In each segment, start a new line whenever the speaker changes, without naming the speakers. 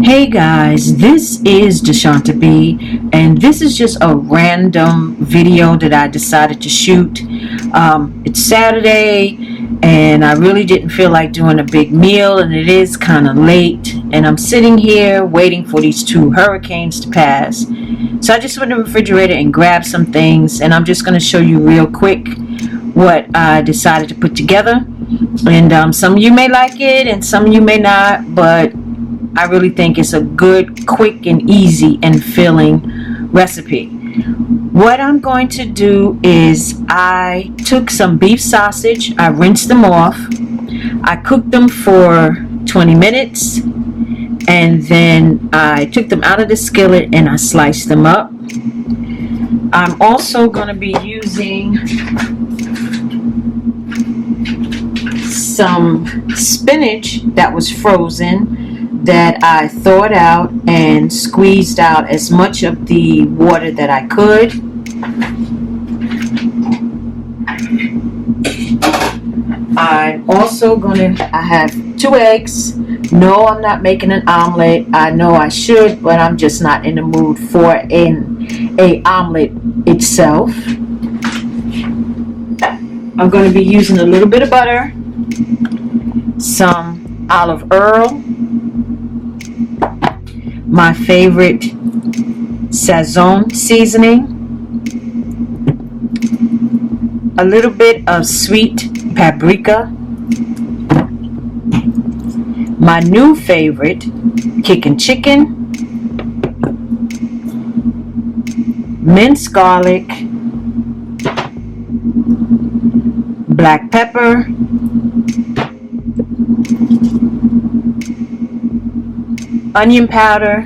Hey guys, this is DeSHANTA B, and this is just a random video that I decided to shoot. It's Saturday, and I really didn't feel like doing a big meal, and it is kind of late, and I'm sitting here waiting for these two hurricanes to pass. So I just went to the refrigerator and grabbed some things, and I'm just going to show you real quick what I decided to put together. And some of you may like it, and some of you may not, but I really think it's a good, quick, and easy and filling recipe. What I'm going to do is I took some beef sausage, I rinsed them off, I cooked them for 20 minutes, and then I took them out of the skillet and I sliced them up. I'm also going to be using some spinach that was frozen that I thawed out and squeezed out as much of the water that I could. I'm also I have 2 eggs. No, I'm not making an omelet. I know I should, but I'm just not in the mood for an omelet itself. I'm going to be using a little bit of butter, some olive oil, my favorite SAZON seasoning, a little bit of sweet paprika, my new favorite, kicking chicken, minced garlic, black pepper, onion powder,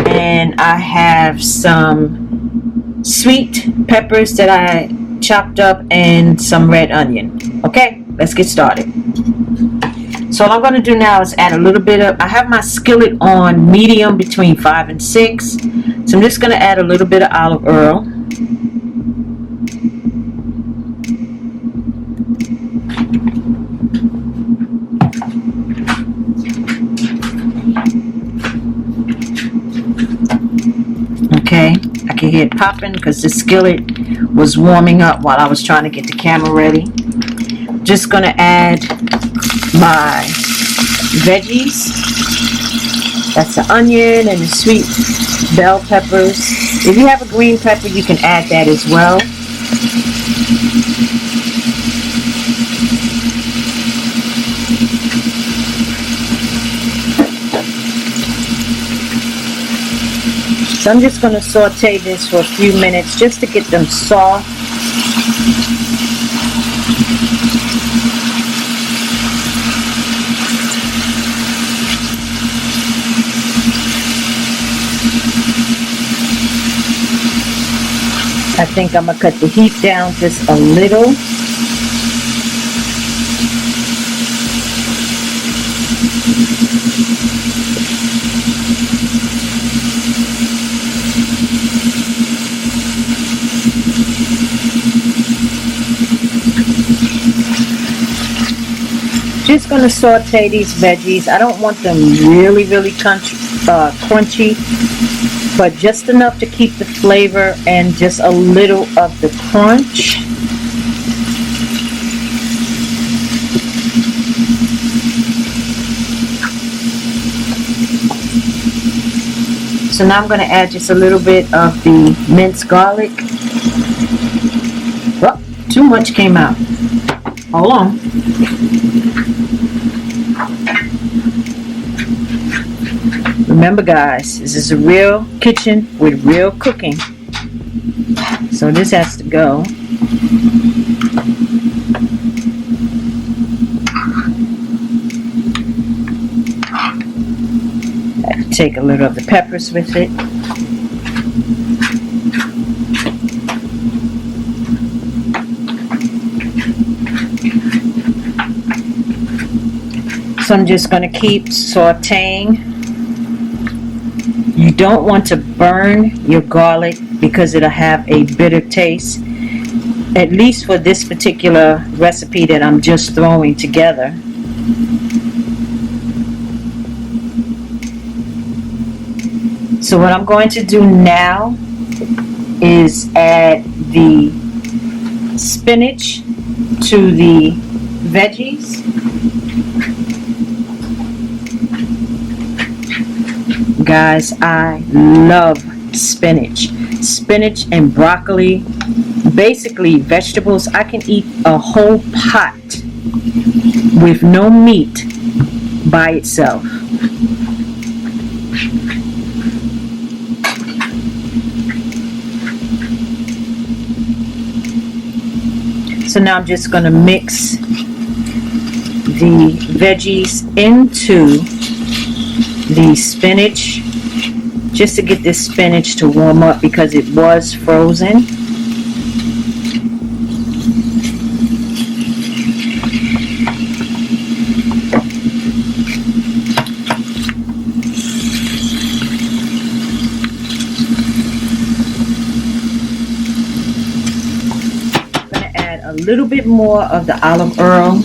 and I have some sweet peppers that I chopped up and some red onion. Okay, let's get started. So all I'm going to do now is add a little bit of, I have my skillet on medium between 5 and 6, so I'm just going to add a little bit of olive oil. Okay, I can hear it popping because the skillet was warming up while I was trying to get the camera ready. Just going to add my veggies. That's the onion and the sweet bell peppers. If you have a green pepper, you can add that as well. So I'm just going to saute this for a few minutes just to get them soft. I think I'm going to cut the heat down just a little. Just going to saute these veggies. I don't want them really crunchy, but just enough to keep the flavor and just a little of the crunch. So now I'm going to add just a little bit of the minced garlic. Oh, too much came out. Hold on. Remember guys, this is a real kitchen with real cooking. So this has to go. I have to take a little of the peppers with it. So I'm just going to keep sauteing. You don't want to burn your garlic because it'll have a bitter taste, at least for this particular recipe that I'm just throwing together. So what I'm going to do now is add the spinach to the veggies. Guys, I love spinach. Spinach and broccoli, basically vegetables. I can eat a whole pot with no meat by itself. So now I'm just going to mix the veggies into the spinach just to get this spinach to warm up because it was frozen. A little bit more of the olive oil.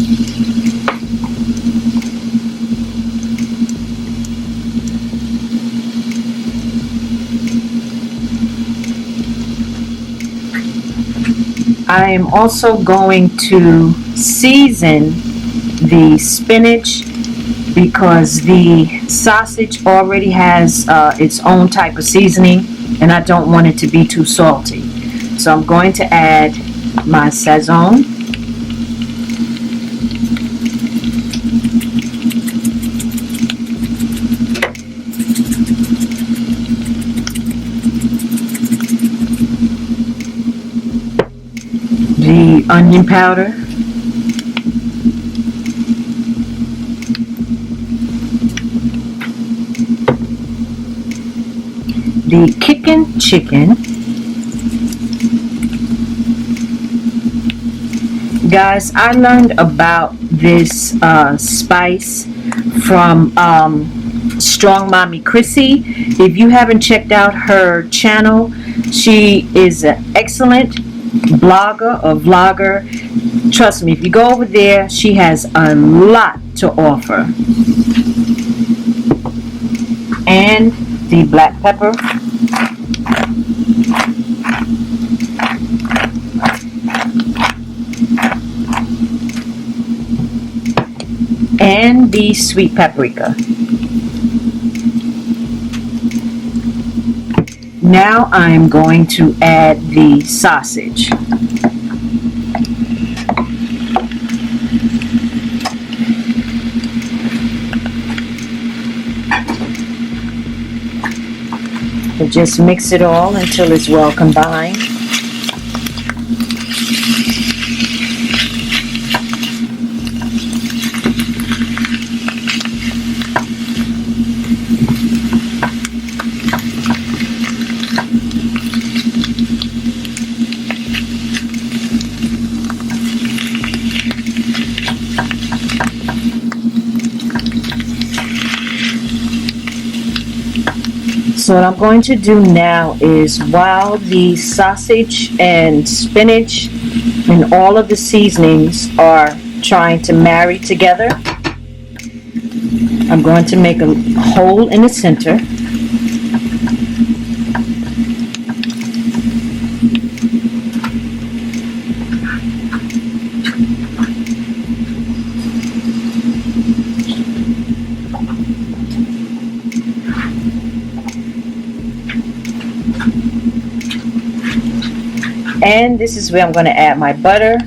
I am also going to season the spinach because the sausage already has its own type of seasoning and I don't want it to be too salty. So I'm going to add my SAZON, the onion powder, the kickin' chicken. Guys, I learned about this spice from Strong Mommy Chrissy. If you haven't checked out her channel, she is an excellent blogger or vlogger. Trust me, if you go over there, she has a lot to offer. And the black pepper. And the sweet paprika. Now I'm going to add the sausage. And just mix it all until it's well combined. So what I'm going to do now is, while the sausage and spinach and all of the seasonings are trying to marry together, I'm going to make a hole in the center. And this is where I'm going to add my butter.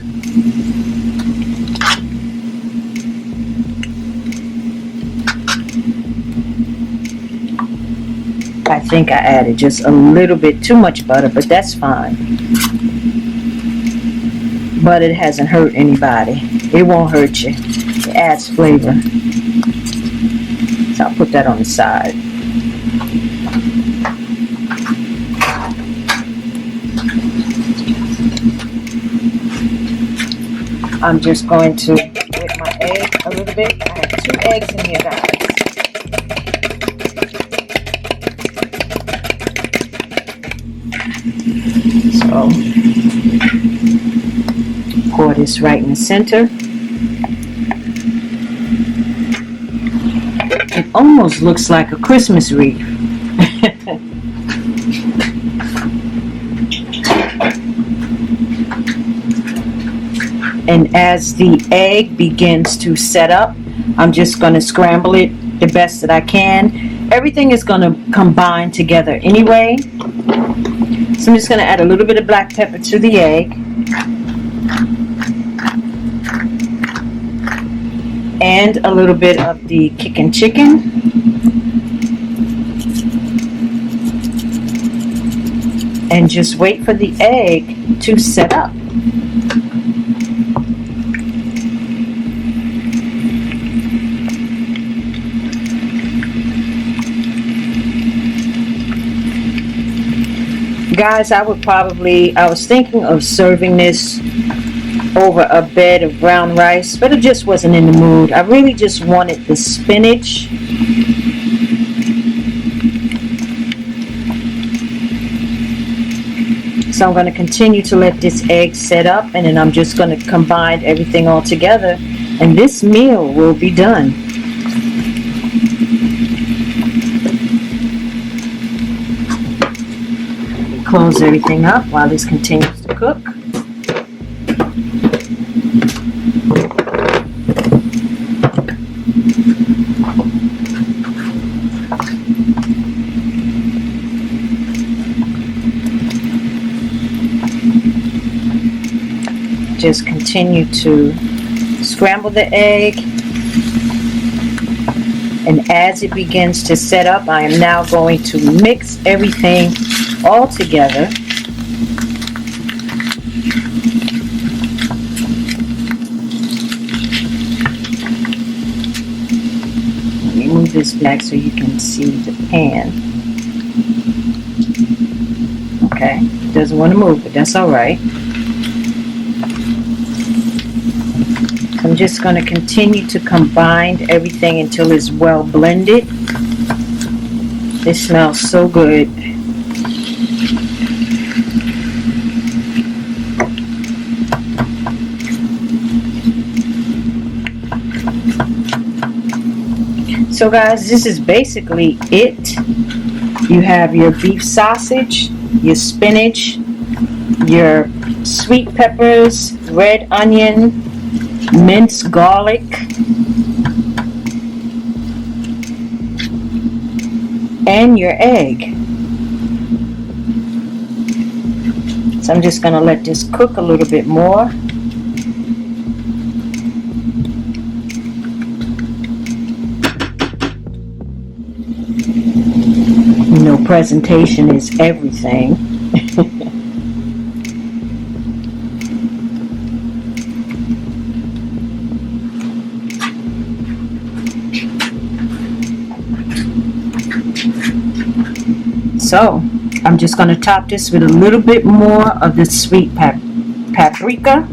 I think I added just a little bit too much butter, but that's fine. But it hasn't hurt anybody. It won't hurt you. It adds flavor. So I'll put that on the side. I'm just going to whip my egg a little bit. I have 2 eggs in here, guys. So, pour this right in the center. It almost looks like a Christmas wreath. And as the egg begins to set up, I'm just going to scramble it the best that I can. Everything is going to combine together anyway. So I'm just going to add a little bit of black pepper to the egg. And a little bit of the kicking chicken. And just wait for the egg to set up. Guys, I was thinking of serving this over a bed of brown rice, but it just wasn't in the mood. I really just wanted the spinach. So I'm going to continue to let this egg set up, and then I'm just going to combine everything all together, and this meal will be done. Close everything up while this continues to cook. Just continue to scramble the egg, and as it begins to set up, I am now going to mix everything all together. Let me move this back so you can see the pan. Okay, it doesn't want to move, but that's all right. I'm just going to continue to combine everything until it's well blended. This smells so good. So guys, this is basically it. You have your beef sausage, your spinach, your sweet peppers, red onion, minced garlic, and your egg. So I'm just going to let this cook a little bit more. You know, presentation is everything. So I'm just going to top this with a little bit more of the sweet paprika.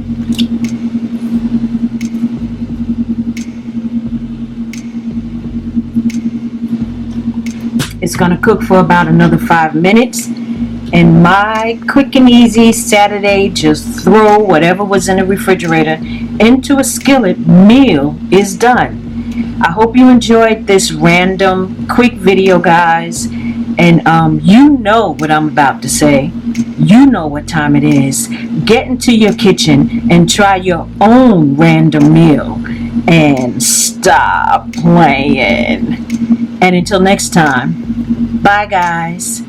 It's going to cook for about another 5 minutes. And my quick and easy Saturday, just throw whatever was in the refrigerator into a skillet meal is done. I hope you enjoyed this random quick video, guys. And you know what I'm about to say. You know what time it is. Get into your kitchen and try your own random meal. And stop playing. And until next time, bye guys.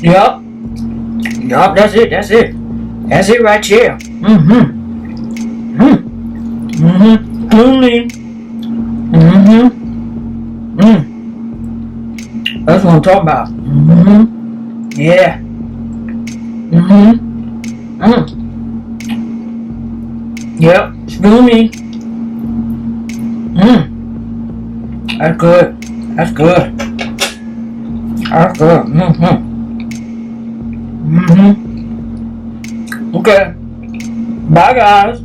Yup. Yup, that's it. That's it right here. Only. That's what I'm talking about. Yeah. Yep, it's gloomy. That's good. That's good. That's good. Okay. Bye, guys.